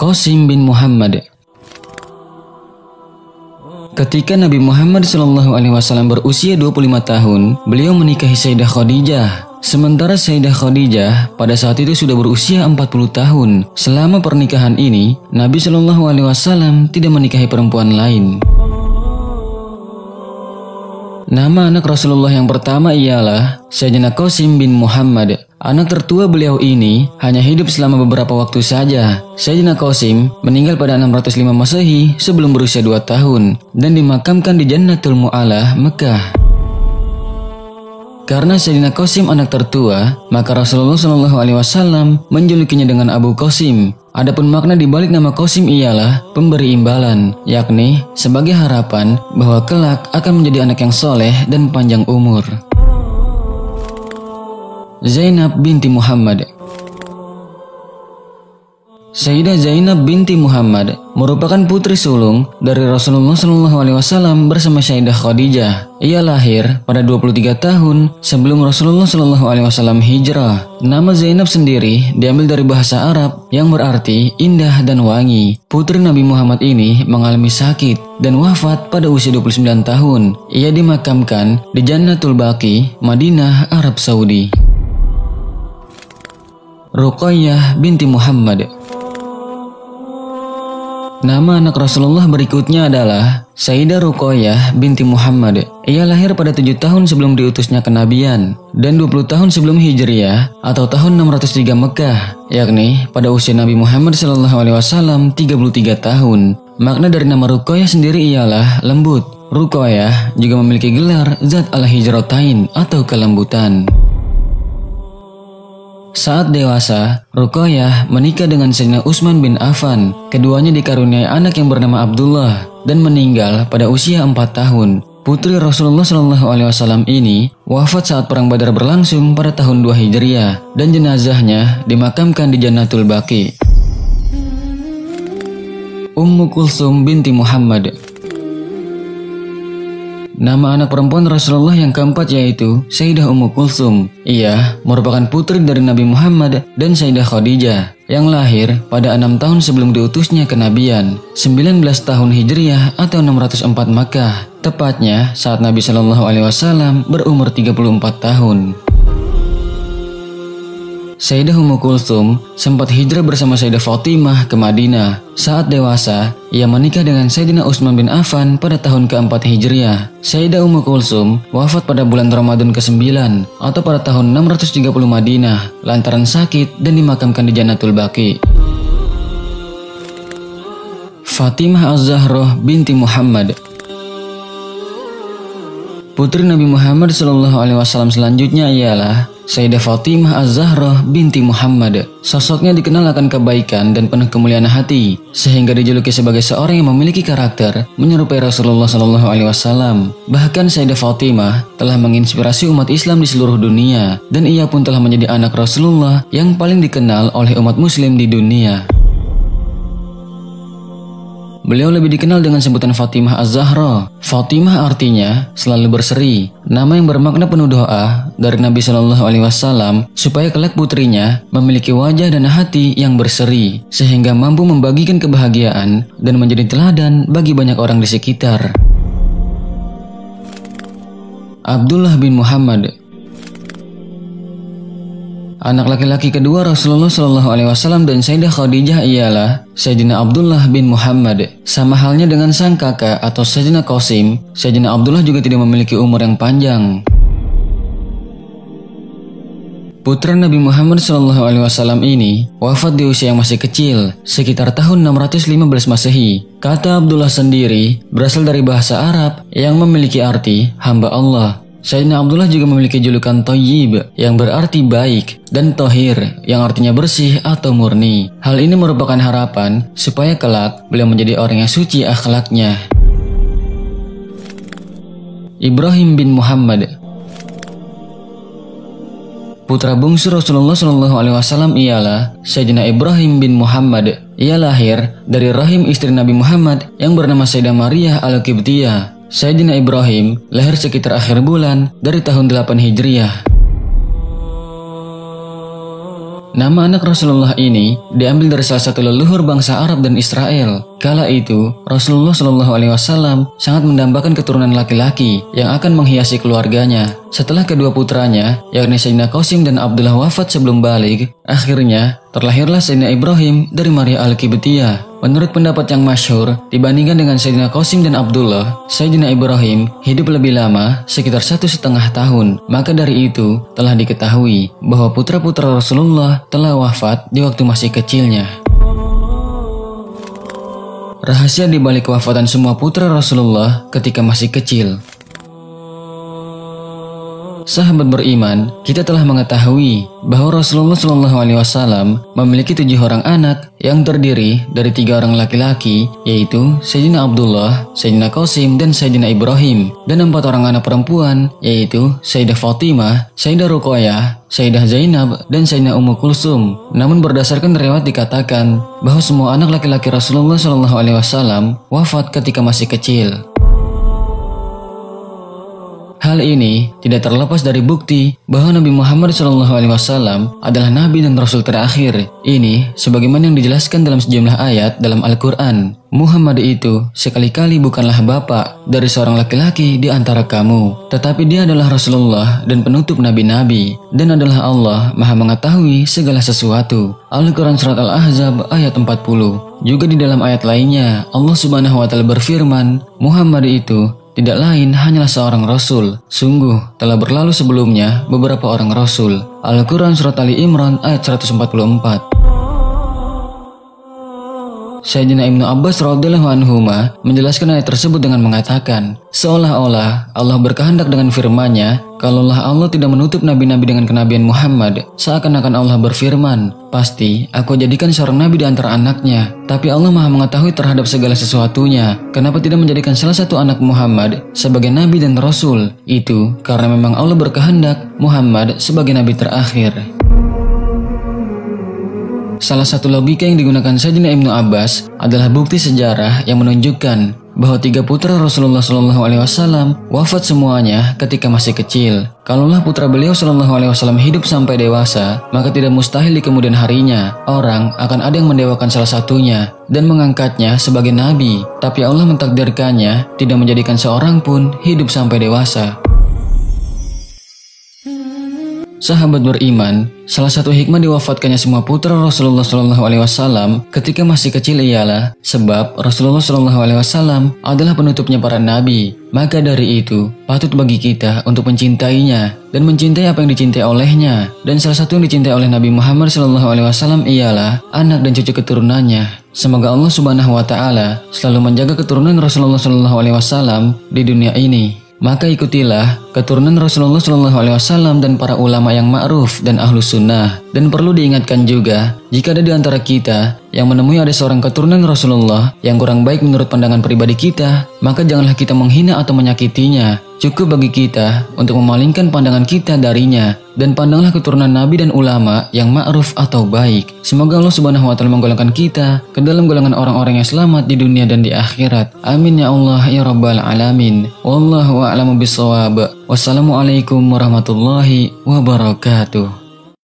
Qasim bin Muhammad. Ketika Nabi Muhammad SAW berusia 25 tahun, beliau menikahi Sayyidah Khadijah. Sementara Sayyidah Khadijah pada saat itu sudah berusia 40 tahun. Selama pernikahan ini, Nabi SAW tidak menikahi perempuan lain. Nama anak Rasulullah yang pertama ialah Sayyidina Qasim bin Muhammad. Anak tertua beliau ini hanya hidup selama beberapa waktu saja. Sayyidina Qasim meninggal pada 605 Masehi sebelum berusia 2 tahun dan dimakamkan di Jannatul Mu'alah, Mekah. Karena Sayyidina Qasim anak tertua, maka Rasulullah SAW menjulukinya dengan Abu Qasim. Adapun makna di balik nama Qasim ialah pemberi imbalan, yakni sebagai harapan bahwa kelak akan menjadi anak yang soleh dan panjang umur. Zainab binti Muhammad. Sayyidah Zainab binti Muhammad merupakan putri sulung dari Rasulullah SAW bersama Sayyidah Khadijah. Ia lahir pada 23 tahun sebelum Rasulullah SAW hijrah. Nama Zainab sendiri diambil dari bahasa Arab yang berarti indah dan wangi. Putri Nabi Muhammad ini mengalami sakit dan wafat pada usia 29 tahun. Ia dimakamkan di Jannatul Baqi, Madinah, Arab Saudi. Ruqayyah binti Muhammad. Nama anak Rasulullah berikutnya adalah Sayyidah Ruqayyah binti Muhammad. Ia lahir pada 7 tahun sebelum diutusnya kenabian dan 20 tahun sebelum Hijriah atau tahun 603 Mekah, yakni pada usia Nabi Muhammad SAW 33 tahun. Makna dari nama Ruqayyah sendiri ialah lembut. Ruqayyah juga memiliki gelar Zat al-Hijratain atau kelembutan. Saat dewasa, Ruqayyah menikah dengan Sayyidina Utsman bin Affan. Keduanya dikaruniai anak yang bernama Abdullah dan meninggal pada usia 4 tahun. Putri Rasulullah SAW ini wafat saat perang Badar berlangsung pada tahun 2 Hijriah dan jenazahnya dimakamkan di Jannatul Baqi. Ummu Kulsum binti Muhammad. Nama anak perempuan Rasulullah yang keempat yaitu Sayyidah Ummu Kulsum. Ia merupakan putri dari Nabi Muhammad dan Sayyidah Khadijah yang lahir pada 6 tahun sebelum diutusnya kenabian, 19 tahun Hijriah atau 604 Makkah, tepatnya saat Nabi SAW berumur 34 tahun. Sayyidah Ummu Kulsum sempat hijrah bersama Sayyidah Fatimah ke Madinah. Saat dewasa, ia menikah dengan Sayyidina Utsman bin Affan pada tahun ke-4 Hijriah. Sayyidah Ummu Kulsum wafat pada bulan Ramadan ke-9 atau pada tahun 630 Madinah lantaran sakit dan dimakamkan di Jannatul Baqi. Fatimah Az-Zahra binti Muhammad. Putri Nabi Muhammad SAW selanjutnya ialah Sayyidah Fatimah Az-Zahra binti Muhammad. Sosoknya dikenal akan kebaikan dan penuh kemuliaan hati, sehingga dijuluki sebagai seorang yang memiliki karakter menyerupai Rasulullah SAW. Bahkan Sayyidah Fatimah telah menginspirasi umat Islam di seluruh dunia, dan ia pun telah menjadi anak Rasulullah yang paling dikenal oleh umat Muslim di dunia. Beliau lebih dikenal dengan sebutan Fatimah Az-Zahra. Fatimah artinya selalu berseri, nama yang bermakna penuh doa dari Nabi SAW supaya kelak putrinya memiliki wajah dan hati yang berseri, sehingga mampu membagikan kebahagiaan dan menjadi teladan bagi banyak orang di sekitar. Abdullah bin Muhammad. Anak laki-laki kedua Rasulullah SAW dan Sayyidah Khadijah ialah Sayyidina Abdullah bin Muhammad. Sama halnya dengan sang kakak atau Sayyidina Qasim, Sayyidina Abdullah juga tidak memiliki umur yang panjang. Putra Nabi Muhammad SAW ini wafat di usia yang masih kecil, sekitar tahun 615 Masehi. Kata Abdullah sendiri berasal dari bahasa Arab yang memiliki arti hamba Allah. Sayyidina Abdullah juga memiliki julukan Thayyib yang berarti baik dan Thahir yang artinya bersih atau murni. Hal ini merupakan harapan supaya kelak beliau menjadi orang yang suci akhlaknya. Ibrahim bin Muhammad. Putra bungsu Rasulullah SAW ialah Sayyidina Ibrahim bin Muhammad. Ia lahir dari rahim istri Nabi Muhammad yang bernama Sayyidah Maria Al-Qibtiyah. Sayyidina Ibrahim lahir sekitar akhir bulan dari tahun 8 Hijriah. Nama anak Rasulullah ini diambil dari salah satu leluhur bangsa Arab dan Israel. Kala itu, Rasulullah Shallallahu Alaihi Wasallam sangat mendambakan keturunan laki-laki yang akan menghiasi keluarganya. Setelah kedua putranya, yakni Sayyidina Qasim dan Abdullah wafat sebelum balik, akhirnya terlahirlah Sayyidina Ibrahim dari Maria Al-Qibtiyah. Menurut pendapat yang masyhur, dibandingkan dengan Sayyidina Qasim dan Abdullah, Sayyidina Ibrahim hidup lebih lama, sekitar 1,5 tahun. Maka dari itu, telah diketahui bahwa putra-putra Rasulullah telah wafat di waktu masih kecilnya. Rahasia di balik kewafatan semua putra Rasulullah ketika masih kecil. Sahabat beriman, kita telah mengetahui bahwa Rasulullah SAW memiliki 7 orang anak yang terdiri dari 3 orang laki-laki, yaitu Sayyidina Abdullah, Sayyidina Qasim, dan Sayyidina Ibrahim, dan 4 orang anak perempuan, yaitu Sayyidah Fatimah, Sayyidah Ruqayyah, Sayyidah Zainab, dan Sayyidina Ummu Kulsum. Namun berdasarkan riwayat dikatakan bahwa semua anak laki-laki Rasulullah SAW wafat ketika masih kecil. Hal ini tidak terlepas dari bukti bahwa Nabi Muhammad SAW adalah Nabi dan Rasul terakhir. Ini sebagaimana yang dijelaskan dalam sejumlah ayat dalam Al-Quran. Muhammad itu sekali-kali bukanlah bapak dari seorang laki-laki di antara kamu, tetapi dia adalah Rasulullah dan penutup nabi-nabi, dan adalah Allah Maha mengetahui segala sesuatu. Al-Quran Surat Al-Ahzab ayat 40. Juga di dalam ayat lainnya, Allah Subhanahu wa Ta'ala berfirman, Muhammad itu tidak lain hanyalah seorang Rasul. Sungguh telah berlalu sebelumnya beberapa orang Rasul. Al-Quran Surat Ali Imran ayat 144. Sayyidina Ibnu Abbas radhiyallahu anhuma menjelaskan ayat tersebut dengan mengatakan, seolah-olah Allah berkehendak dengan firman-Nya, kalaulah Allah tidak menutup nabi-nabi dengan kenabian Muhammad, seakan-akan Allah berfirman, pasti aku jadikan seorang nabi di antara anaknya. Tapi Allah Maha mengetahui terhadap segala sesuatunya. Kenapa tidak menjadikan salah satu anak Muhammad sebagai nabi dan rasul? Itu karena memang Allah berkehendak Muhammad sebagai nabi terakhir. Salah satu logika yang digunakan Sayyidina Ibnu Abbas adalah bukti sejarah yang menunjukkan bahwa 3 putra Rasulullah SAW wafat semuanya ketika masih kecil. Kalaulah putra beliau SAW hidup sampai dewasa, maka tidak mustahil di kemudian harinya orang akan ada yang mendewakan salah satunya dan mengangkatnya sebagai nabi. Tapi Allah mentakdirkannya tidak menjadikan seorang pun hidup sampai dewasa. Sahabat beriman, salah satu hikmah diwafatkannya semua putra Rasulullah SAW ketika masih kecil ialah sebab Rasulullah SAW adalah penutupnya para nabi. Maka dari itu, patut bagi kita untuk mencintainya dan mencintai apa yang dicintai olehnya. Dan salah satu yang dicintai oleh Nabi Muhammad SAW ialah anak dan cucu keturunannya. Semoga Allah Subhanahu wa Ta'ala selalu menjaga keturunan Rasulullah SAW di dunia ini. Maka ikutilah keturunan Rasulullah SAW dan para ulama yang ma'ruf dan ahlus sunnah. Dan perlu diingatkan juga, jika ada di antara kita yang menemui ada seorang keturunan Rasulullah yang kurang baik menurut pandangan pribadi kita, maka janganlah kita menghina atau menyakitinya. Cukup bagi kita untuk memalingkan pandangan kita darinya, dan pandanglah keturunan nabi dan ulama yang ma'ruf atau baik. Semoga Allah Subhanahu wa Ta'ala menggolongkan kita ke dalam golongan orang-orang yang selamat di dunia dan di akhirat. Amin ya Allah ya Rabbal alamin. Wallahu a'lamu bissawab. Wassalamualaikum warahmatullahi wabarakatuh.